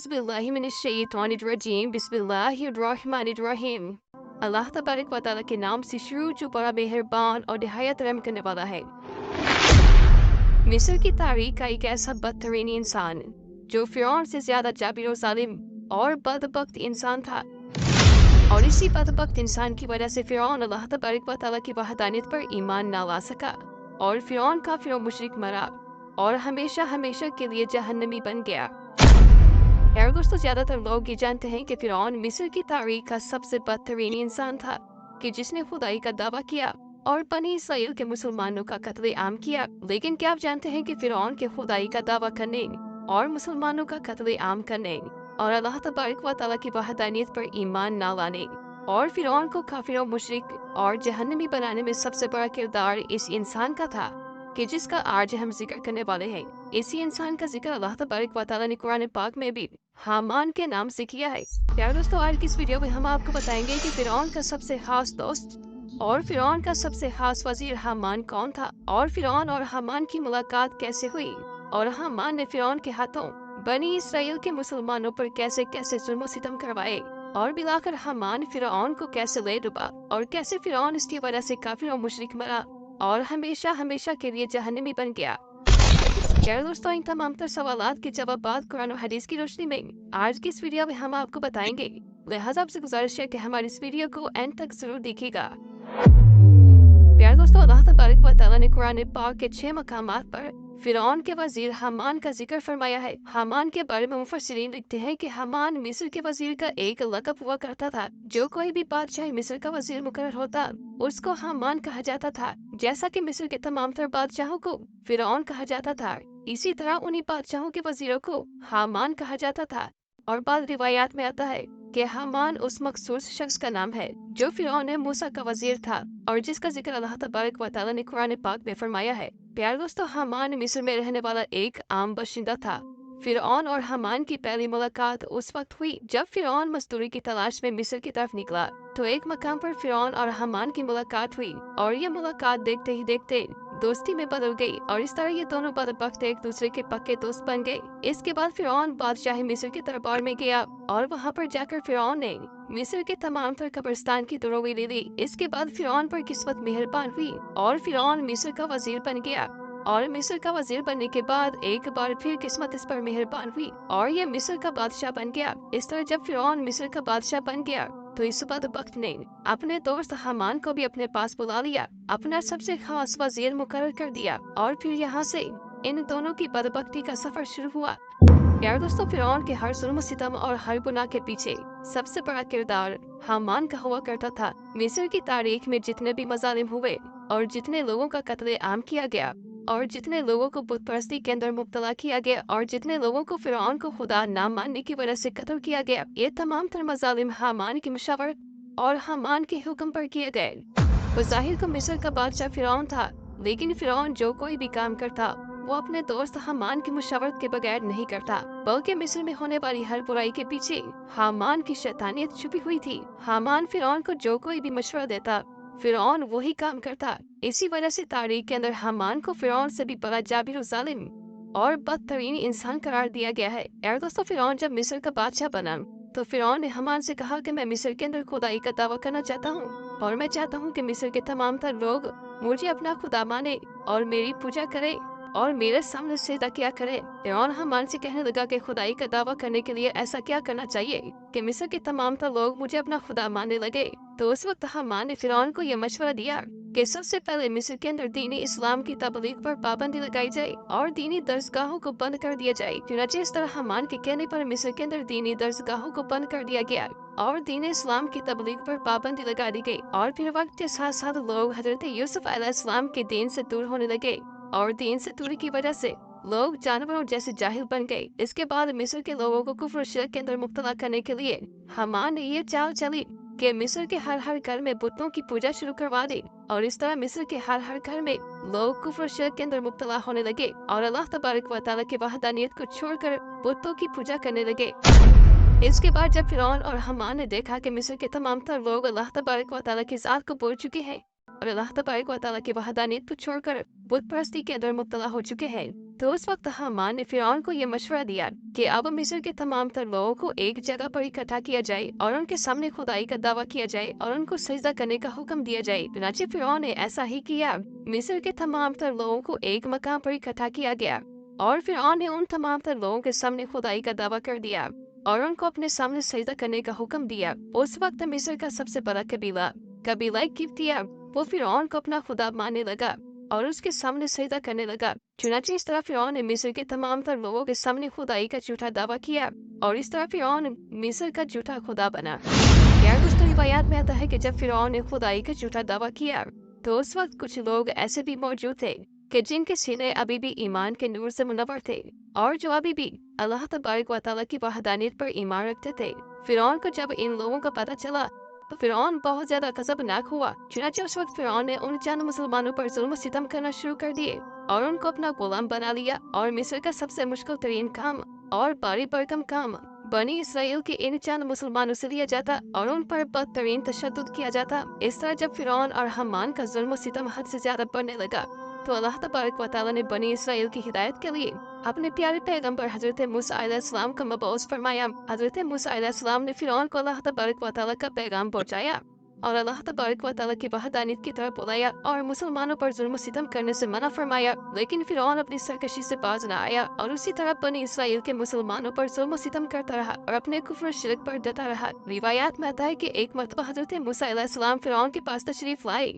औज़ुबिल्लाहिमिनश्शैतानिर्रजीम बिस्मिल्लाहिर्रहमानिर्रहीम। अल्लाह तबारक व तआला के नाम से शुरू जो बड़ा मेहरबान और निहायत रहम करने वाला है। मिस्र की तारीख का एक ऐसा बदतरीन इंसान जो फिरौन से ज्यादा जाबिर और जालिम और बदबख्त इंसान था, और इसी बदबख्त इंसान की वजह से फिरौन अल्लाह तबारक व तआला की वहदानियत पर ईमान ना ला सका और फिरौन काफिर और मुशरिक मरा और हमेशा हमेशा के लिए जहन्नमी बन गया। यार दोस्तों, ज्यादातर लोग ये जानते हैं कि फिरौन मिस्र की तारीख का सबसे बदतरीन इंसान था कि जिसने खुदाई का दावा किया और बनी इसराइल के मुसलमानों का कत्ले आम किया। लेकिन क्या आप जानते हैं कि फिरौन के खुदाई का दावा करने और मुसलमानों का कत्ले आम करने और अल्लाह तबारक व तआला की वहदानियत पर ईमान ना लाने और फिरौन को काफिर और मुशरिक और जहन्नमी बनाने में सबसे बड़ा किरदार इस इंसान का था कि जिसका आज हम जिक्र करने वाले हैं। इसी इंसान का जिक्र अल्लाह तबारक व तआला ने कुरान पाक में भी हामान के नाम से किया है। प्यारे दोस्तों, आज की इस वीडियो में हम आपको बताएंगे कि फिरौन का सबसे खास दोस्त और फिरौन का सबसे खास वजीर हामान कौन था और फिरौन और हामान की मुलाकात कैसे हुई और हामान ने फिरौन के हाथों बनी इसराइल के मुसलमानों पर कैसे कैसे जुल्म सितम करवाए और मिलाकर हामान फिरौन को कैसे ले डुबा और कैसे फिरौन इसकी वजह से काफिर और मुशरिक मरा और हमेशा हमेशा के लिए जहन्नमी बन गया। यार दोस्तों, इन तमाम तर सवालात के जवाब कुरान और हदीस की रोशनी में आज की इस वीडियो में हम आपको बताएंगे। लिहाजा आपसे गुजारिश है कि हमारी इस वीडियो को एंड तक जरूर देखिएगा। प्यारे दोस्तों, अल्लाह तबारक व तआला ने कुरान पाक के 6 मकामात पर फिरौन के वजीर हामान का जिक्र फरमाया है। हामान के बारे में मुफस्सिरीन लिखते हैं कि हामान मिस्र के वजीर का एक लक़ब हुआ करता था। जो कोई भी बादशाह मिस्र का वजीर मुकर्रर होता उसको हामान कहा जाता था, जैसा कि मिस्र के तमाम तर बादशाहों को फिरौन कहा जाता था। इसी तरह उन्हीं बादशाहों के वजीरों को हामान कहा जाता था। और बाद रिवायात में आता है कि हामान उस मखसूस शख्स का नाम है जो फिरौन मूसा का वजीर था और जिसका जिक्र अल्लाह तबारक व तआला ने कुरान पाक में फरमाया है। प्यारे दोस्तों, हामान मिस्र में रहने वाला एक आम बाशिंदा था। फिरौन और हामान की पहली मुलाकात उस वक्त हुई जब फिरौन मजदूरी की तलाश में मिस्र की तरफ निकला तो एक मकाम पर फिरौन और हामान की मुलाकात हुई और ये मुलाकात देखते ही देखते दोस्ती में बदल गई और इस तरह ये दोनों बदबख्त एक दूसरे के पक्के दोस्त बन गए। इसके बाद फिरौन बादशाह मिस्र के दरबार में गया और वहाँ पर जाकर फिरौन ने मिस्र के तमाम तर कब्रिस्तान की दुरूवी ले ली। इसके बाद फिरौन पर किस्मत मेहरबान हुई और फिरौन मिस्र का वजीर बन गया और मिस्र का वजीर बनने के बाद एक बार फिर किस्मत इस पर मेहरबान हुई और ये मिस्र का बादशाह बन गया। इस तरह जब फिरौन मिस्र का बादशाह बन गया तो इस बदबख्त ने अपने दोस्त हामान को भी अपने पास बुला लिया, अपना सबसे खास वजीर मुकर्रर कर दिया और फिर यहाँ से इन दोनों की बदबख्ती का सफर शुरू हुआ। यार दोस्तों, फिरौन के हर जुल्म सितम और हर गुनाह के पीछे सबसे बड़ा किरदार हामान का हुआ करता था। मिस्र की तारीख में जितने भी मजालिम हुए और जितने लोगों का कत्ले आम किया गया और जितने लोगों को बुत परस्ती के अंदर मुब्तला किया गया और जितने लोगों को फिरौन को खुदा ना मानने की वजह से कत्ल किया गया, ये तमाम तर मजालिम हामान की मशवरत और हामान के हुक्म पर किए गए। बज़ाहिर को मिस्र का बादशाह फिरौन था, लेकिन फिरौन जो कोई भी काम करता वो अपने दोस्त हामान की मशवरत के बगैर नहीं करता, बल्कि मिस्र में होने वाली हर बुराई के पीछे हामान की शैतानियत छुपी हुई थी। हामान फिरौन को जो कोई भी मशवरा देता फिरौन वही काम करता। इसी वजह से तारीख के अंदर हामान को फिरौन से भी बड़ा जाबिर और जालिम और बदतरीन इंसान करार दिया गया है। यार दोस्तों, फिरौन जब मिस्र का बादशाह बना तो फिरौन ने हामान से कहा कि मैं मिस्र के अंदर खुदाई का दावा करना चाहता हूँ और मैं चाहता हूँ कि मिस्र के तमाम तर लोग मुझे अपना खुदा माने और मेरी पूजा करे और मेरे सामने सजदा किया करे। फिरौन हामान से कहने लगा कि खुदाई का दावा करने के लिए ऐसा क्या करना चाहिए कि मिस्र के तमाम तर लोग मुझे अपना खुदा मानने लगे। तो उस वक्त हामान ने फिरौन को यह मशवरा दिया कि सबसे पहले मिस्र के अंदर दीनी इस्लाम की तबलीग पर पाबंदी लगाई जाए और दीनी दरसगाहों को बंद कर दिया जाए। चुनांचे इस तरह हामान के कहने पर मिस्र के अंदर दीनी दरसगाहों को बंद कर दिया गया और दीन इस्लाम की तबलीग पर पाबंदी लगा दी गई और फिर वक्त के साथ साथ लोग हजरत यूसुफ अलैहिस्सलाम के दीन से दूर होने लगे और दीन से दूरी की वजह से लोग जानवरों जैसे जाहिल बन गए। इसके बाद मिस्र के लोगों को कुफ्र और शिर्क के अंदर मुब्तला करने के लिए हामान ने ये चाल चली कि मिस्र के हर घर में बुतों की पूजा शुरू करवा दी और इस तरह मिस्र के हर घर में लोग कुफ्र और शिर्क के अंदर मुब्तला होने लगे और अल्लाह तबारक व तआला की वहदानियत को छोड़कर बुतों की पूजा करने लगे। इसके बाद जब फिरौन और हामान ने देखा कि मिस्र के तमाम तर लोग अल्लाह तबारक व तआला की ज़ात को भूल चुके हैं और अल्लाह तबारक व तआला की वहदानियत को छोड़कर बुत परस्ती के अंदर मुब्तला हो चुके हैं, तो उस वक्त हामान ने फिरौन को यह मशवरा दिया कि अब मिस्र के तमाम तर लोगों को एक जगह पर इकट्ठा किया जाए और उनके सामने खुदाई का दावा किया जाए और उनको सजदा करने का हुक्म दिया जाए। चुनांचे फिरौन ने ऐसा ही किया। मिस्र के तमाम तर लोगों को एक मकाम पर इकट्ठा किया गया और फिरौन ने उन तमाम तर लोगों के सामने खुदाई का दावा कर दिया और उनको अपने सामने सजदा करने का हुक्म दिया। उस वक्त मिस्र का सबसे बड़ा कबीला किब्तिया वो फिरौन को अपना खुदा मानने लगा और उसके सामने सजदा करने लगा। चुनांचे इस तरह फिरौन ने मिस्र के तमाम तर लोगों के सामने खुदाई का झूठा दावा किया और इस तरह फिरौन मिस्र का झूठा खुदा बना। यार दोस्तों, रिवायात में आता है कि जब फिरौन ने खुदाई का झूठा दावा किया तो उस वक्त कुछ लोग ऐसे भी मौजूद थे कि जिनके सीने अभी भी ईमान के नूर से मुनव्वर थे और जो अभी भी अल्लाह तबारक व तआला की वहदानियत पर ईमान रखते थे। फिरौन को जब इन लोगों का पता चला तो फिरौन बहुत ज्यादा गज़बनाक हुआ। चुनांचे उस वक्त फिरौन ने उन चंद मुसलमानों पर जुल्म सितम करना शुरू कर दिए और उनको अपना गुलाम बना लिया और मिस्र का सबसे मुश्किल तरीन काम और भारी भरकम काम बनी इसराइल के इन चंद मुसलमानों से लिया जाता और उन पर बदतरीन तशद्दुद किया जाता। इस तरह जब फिरौन और हमान का जुल्म सितम हद से ज्यादा बढ़ने लगा तो अल्लाह तबारक व तआला ने बनी इसराइल की हिदायत के लिए अपने प्यारे पैगंबर हजरत मूसा अलैहिस्सलाम को मबऊस फरमाया। हजरत मूसा अलैहिस्सलाम ने फिरौन को अल्लाह तबारक व तआला का पैगाम पहुंचाया और अल्लाह तबारक व तआला की वहदानियत की तरफ बुलाया और मुसलमानों पर जुल्म सितम करने से मना फरमाया। लेकिन फिरौन अपनी सरकशी से बाज न आया और उसी तरह बनी इसराइल के मुसलमानों पर जुल्म सितम करता रहा और अपने कुफ्र शिरक पर डटा रहा। रिवायात में आता है कि एक मरतबा हजरत मूसा अलैहिस्सलाम फिरौन के पास तशरीफ लाए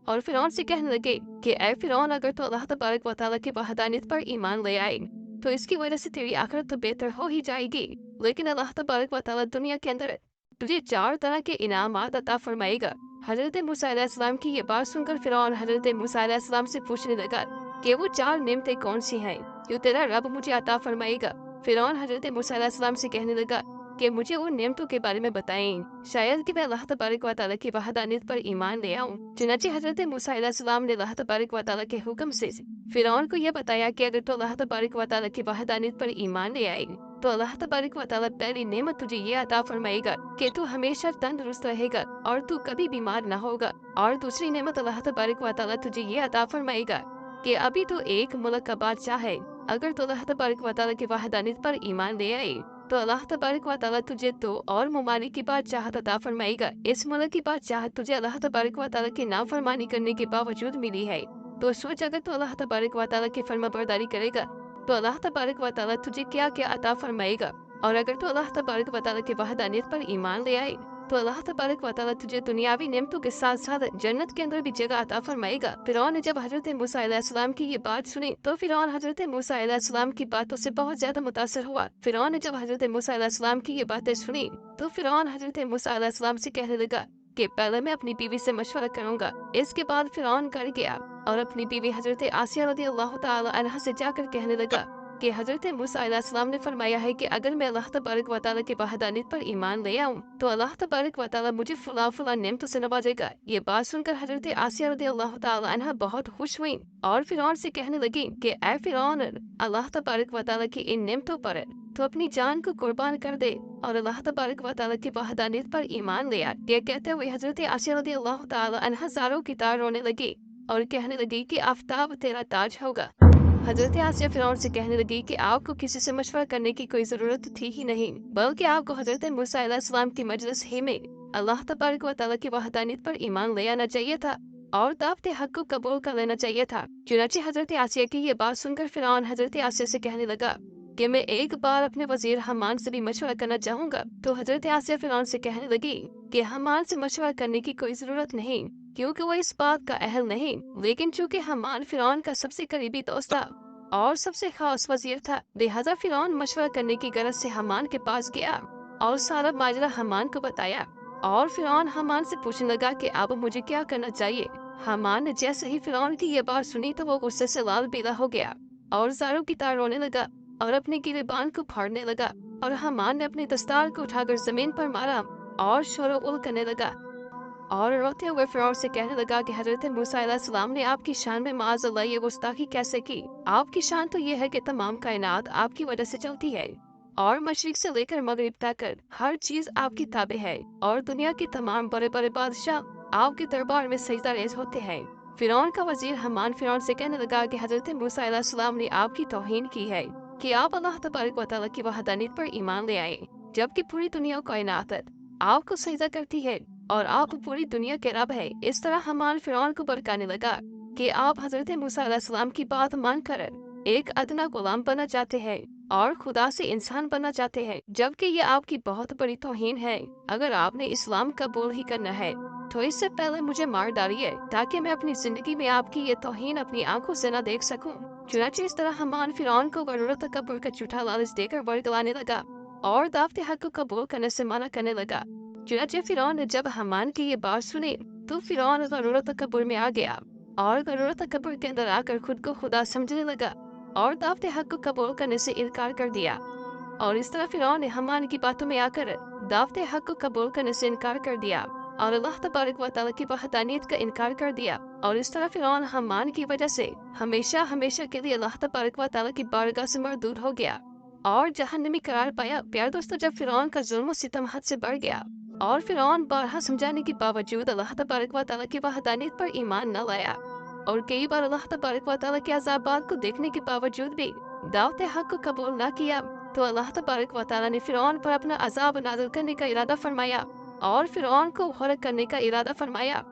और फिरौन से कहने लगे कि ऐ फिरौन, अगर तो अल्लाह तबारक व तआला की वहदानियत पर ईमान ले आए तो इसकी वजह से तेरी आखिरत तो बेहतर हो ही जाएगी, लेकिन अल्लाह तबारक व तआला दुनिया के अंदर तुझे 4 तरह के इनामात अता फरमाएगा। हजरत मूसा अलैहिस्सलाम की ये बात सुनकर फिरौन हजरत मूसा अलैहिस्सलाम से पूछने लगा कि वो 4 नेमतें कौन सी हैं जो तेरा रब मुझे अता फरमाएगा। फिरौन हजरत मूसा अलैहिस्सलाम से कहने लगा कि मुझे उन नेमतों के बारे में बताएं, शायद कि मैं अल्लाह तबारक व तआला की वहदानियत पर ईमान ले आऊं। चुनांचे हजरत मूसा अलैहिस्सलाम ने अल्लाह तबारक व तआला के हुक्म से फिरौन को यह बताया कि अगर तो अल्लाह तबारक व तआला की वहदानियत पर ईमान ले आए तो अल्लाह तबारक व तआला पहली नेमत तुझे ये अता फरमाएगा कि तू हमेशा तंदुरुस्त रहेगा और तू कभी बीमार न होगा, और दूसरी नेमत अल्लाह तबारक व तआला तुझे ये अता फरमाएगा कि अभी तो एक मुल्क का बादशाह है। अगर तो अल्लाह तबारक व तआला की वहदानियत पर ईमान ले आए तो अल्लाह तबारक व तआला तुझे 2 और ममालिक की बादशाहत अता फरमाएगा। इस मुल्क की बादशाहत तुझे अल्लाह तबारक व तआला की नाफरमानी करने के बावजूद मिली है, तो सोच अगर तो अल्लाह तबारक व तआला की फरमाबरदारी करेगा तो अल्लाह तबारक व तआला तुझे क्या क्या अता फरमाएगा, और अगर तो अल्लाह तबारक व तआला की वहदानियत पर ईमान ले आए तो अल्लाह तबारक व तआला तुझे दुनियावी नेमतों के साथ साथ जन्नत के अंदर भी जगह अता फरमाएगा। फिरौन ने जब हजरत मूसा अलैहिस्सलाम की ये बात सुनी तो फिरौन हजरत मूसा अलैहिस्सलाम की बातों से बहुत ज्यादा मुतासर हुआ। फिरौन ने जब हजरत मूसा अलैहिस्सलाम की ये बातें सुनी तो फिरौन हजरत मूसा अलैहिस्सलाम से कहने लगा कि पहले मैं अपनी बीवी से मशवरा करूंगा। इसके बाद फिरौन घर गया और अपनी बीवी हजरत आसिया रज़ियल्लाहु ताला अन्हा से जाकर कहने लगा कि हजरत मूसा अलैहिस्सलाम ने फरमाया है कि अगर मैं अल्लाह तबारक व तआला की वहदानियत पर ईमान ले आऊं तो अल्लाह तबारक व तआला मुझे फला नेमतों से नवाजेगा। ये बात सुनकर हजरत आसिया रज़ियल्लाहु ताला अन्हा बहुत खुश हुई और फिरौन से कहने लगी कि ऐ फिरौन, अल्लाह तबारक व तआला की इन नेमतों पर तो अपनी जान को कुर्बान कर दे और अल्लाह तबारक व तआला की वहदानियत पर ईमान ले आ। ये कहते हुए हजरत आसिया रज़ियल्लाहु ताला अन्हा ज़ारों की तार रोने लगी और कहने लगी कि आफताब तेरा ताज होगा। हजरत आसिया फिरौन से कहने लगी कि आपको किसी से मशवरा करने की कोई जरूरत थी ही नहीं, बल्कि आपको हजरत मूसा अलैहिस्सलाम की मजलिस ही में अल्लाह तबारक व तआला की वहदानियत पर ईमान ले आना चाहिए था और दावत हक को कबूल कर लेना चाहिए था। चुनांचे हजरत आसिया की ये बात सुनकर फिरौन हजरत आसिया से कहने लगा कि मैं एक बार अपने वजीर हमान से भी मशवरा करना चाहूंगा। तो हजरत आसिया फिरौन से कहने लगी कि हमान से मशवरा करने की कोई जरूरत नहीं, क्योंकि वो इस बात का अहल नहीं, लेकिन चूंकि हमान फिरौन का सबसे करीबी दोस्त था और सबसे खास वजीर था, लिहाजा फिरौन मशवरा करने की गरज से हमान के पास गया और सारा माजरा हमान को बताया। और फिरौन हमान से पूछने लगा कि अब मुझे क्या करना चाहिए। हमान ने जैसे ही फिरौन की ये बात सुनी तो वो गुस्से से लाल पीला हो गया और ज़ारों की तार रोने लगा और अपने गिरेबान को फाड़ने लगा, और हमान ने अपने दस्तार को उठाकर जमीन पर मारा और शोर करने लगा और रोते हुए फिरौन से कहने लगा कि हजरत मूसा अलैहिस्सलाम ने आपकी शान में माअज़ल्लाह ये गुस्ताखी कैसे की। आपकी शान तो ये है कि तमाम कायनात आपकी वजह से चलती है और मशरिक से लेकर मगरिब तक हर चीज आपकी ताबे है और दुनिया के तमाम बड़े बड़े बादशाह आपके दरबार में सजदा रेज़ होते हैं। फिरौन का वजीर हमान फिरौन से कहने लगा कि हजरत मूसा अलैहिस्सलाम ने आपकी तौहीन की है कि आप अल्लाह तबारक व तआला की वहदानियत पर ईमान ले आए, जबकि पूरी दुनिया कायनात आपको सजदा करती है और आप पूरी दुनिया के रब है। इस तरह हमान फिरौन को भड़काने लगा कि आप हजरत मूसा अलैहिस्सलाम की बात मानकर एक अदना गुलाम बनना चाहते हैं और खुदा से इंसान बनना चाहते हैं, जबकि ये आपकी बहुत बड़ी तौहीन है। अगर आपने इस्लाम कबूल ही करना है तो इससे पहले मुझे मार डालिए ताकि मैं अपनी जिंदगी में आपकी ये तौहीन अपनी आंखों से न देख सकूं। चुनांचे इस तरह हमान फिरौन को गरूरत तकब्बुर का झूठा लालच देकर बरगलाने लगा और दावत हक को कबूल करने से मना करने लगा। चुनांचे फिरौन ने जब हमान की ये बात सुनी तो फिरौन गरूरत तकब्बुर में आ गया और गरूरत तकब्बुर के अंदर आकर खुद को खुदा समझने लगा और दावत हक को कबूल करने से इनकार कर दिया। और इस तरह फिरौन ने हमान की बातों में आकर दावत हक को कबूल करने से इनकार कर दिया और अल्लाह तबारक व तआला की वहदानियत का इनकार कर दिया। और इस तरह फिरौन हमान की वजह से हमेशा हमेशा के लिए अल्लाह तबारक व तआला की बारगाह से मरदूद हो गया और जहन्नमी करार पाया। प्यार दोस्तों, जब फिरौन का जुल्म और सितम हद से बढ़ गया और फिरौन बारहा समझाने के बावजूद अल्लाह तबारक व तआला की वहदानियत पर ईमान न लाया और कई बार अल्लाह तबारक व तआला के अज़ाबात को देखने के बावजूद भी दावत हक को कबूल न किया, तो अल्लाह तबारक व तआला ने फिरौन पर अपना अजाब नाज़िल करने का इरादा फरमाया और फिरौन को गरक करने का इरादा फरमाया।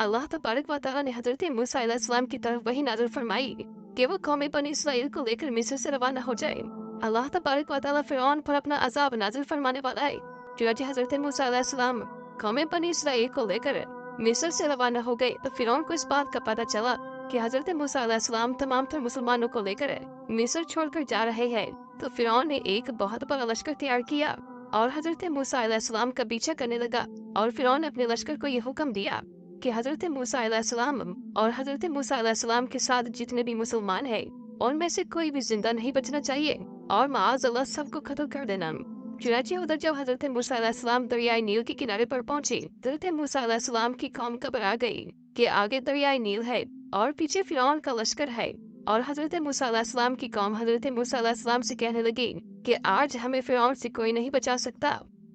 अल्लाह तबारक व तआला ने हजरत मूसा अलैहिस्सलाम की तरफ वही नाज़िल फरमाई कि वो कौम बनी इसराइल को लेकर मिस्र से रवाना हो जाए। अल्लाह तबारक व तआला फिरौन पर अपना अजाब नाज़िल फरमाने वाला है। चुनांचे हजरत मूसा अलैहिस्सलाम कौम बनी इसराइल को लेकर मिस्र से रवाना हो गए तो फिरौन को इस बात का पता चला कि हजरत मूसा अलैहिस्सलाम तमाम तर मुसलमानों को लेकर मिस्र छोड़कर जा रहे हैं। तो फिरौन ने एक बहुत बड़ा लश्कर तैयार किया और हजरत मूसा अलैहिस्सलाम का पीछा करने लगा और फिरौन ने अपने लश्कर को यह हुक्म दिया कि हजरत मूसा अलैहिस्सलाम और हजरत मूसा अलैहिस्सलाम के साथ जितने भी मुसलमान हैं उनमें से कोई भी जिंदा नहीं बचना चाहिए और माज़ अल्लाह सबको कत्ल कर देना। चुनांचे उधर जब हजरत मूसा अलैहिस्सलाम दरियाई नील के किनारे पर पहुंचे, हजरत मूसा अलैहिस्सलाम की कौम घबरा गई कि आगे दरियाई नील है और पीछे फिरौन का लश्कर है। और हजरत मूसा अलैहिस्सलाम की कौम हजरत मूसा अलैहिस्सलाम से कहने लगी कि आज हमें फिरौन से कोई नहीं बचा सकता।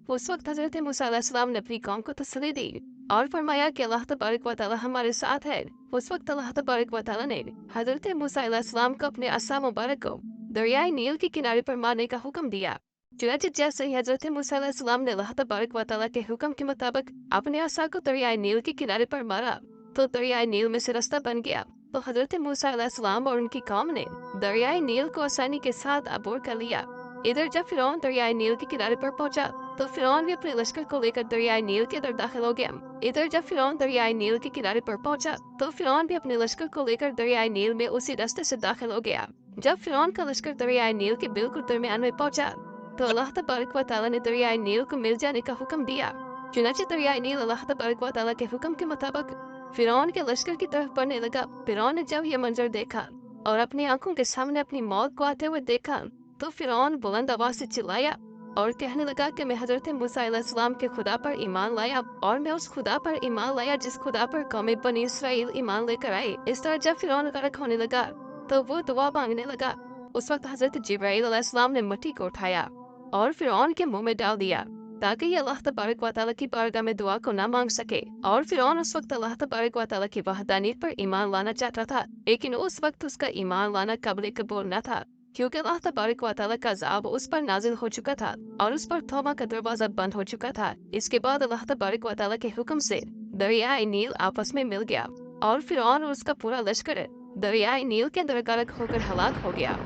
उस वक्त हजरत मूसा अलैहिस्सलाम ने अपनी कौम को तसल्ली दी और फरमाया कि अल्लाह तबारक व तआला हमारे साथ है। उस वक्त अल्लाह तबारक व तआला ने हजरत मूसा अलैहिस्सलाम को अपने असा मुबारक को दरियाई नील के किनारे पर मारने का हुक्म दिया। चुनांचे जैसे ही हजरत मूसा अलैहिस्सलाम ने अल्लाह तबारक व तआला के हुक्म के मुताबिक अपने असा को दरियाई नील के किनारे पर मारा तो दरियाई नील में से रास्ता बन गया। तो हजरत मूसा अलैहिस्सलाम और उनकी कौम ने दरियाई नील को आसानी के साथ अबूर कर लिया। इधर जब फिरौन दरियाई नील के किनारे पर पहुंचा तो फिरौन भी अपने लश्कर को लेकर दरियाई नील के अंदर दाखिल हो गया। इधर जब फिरौन दरियाई नील के किनारे पर पहुंचा तो फिरौन भी अपने लश्कर को लेकर दरियाई नील में उसी रास्ते से दाखिल हो गया। जब फिरौन का लश्कर दरियाई नील के बिल्कुल दरमियान में पहुंचा तो अल्लाह तबारक व तआला ने दरियाई नील को मिल जाने का हुक्म दिया। चुनांचे दरियाई नील अल्लाह तबारक व तआला के हुक्म के मुताबिक फिरौन के लश्कर की तरफ बढ़ने लगा। फिरौन ने जब यह मंजर देखा और अपनी आंखों के सामने अपनी मौत को आते हुए देखा तो फिरौन बुलंद आवाज से चिल्लाया और कहने लगा कि मैं हजरत मूसा अलैहिस्सलाम के खुदा पर ईमान लाया और मैं उस खुदा पर ईमान लाया जिस खुदा पर कौम बनी इसराइल ईमान लेकर आए। इस तरह जब फिरौन गर्क होने लगा तो वो दुआ मांगने लगा। उस वक्त हजरत जिब्राइल अलैहिस्सलाम ने मिट्टी को उठाया और फिरौन के मुंह में डाल दिया ताकि ये अल्लाह तबारक व तआला की बारगाह में दुआ को ना मांग सके। और फिरौन उस वक्त अल्लाह तबारक व तआला की वहदानियत पर ईमान लाना चाहता था, लेकिन उस वक्त उसका ईमान लाना काबिल कबूल न था क्योंकि अल्लाह तबारक व तआला का अज़ाब उस पर नाजिल हो चुका था और उस पर तौबा का दरवाजा बंद हो चुका था। इसके बाद अल्लाह तबारक व तआला के हुक्म से दरियाई नील आपस में मिल गया और फिरौन और उसका पूरा लश्कर दरियाई नील के अंदर गर्क होकर हलाक हो गया।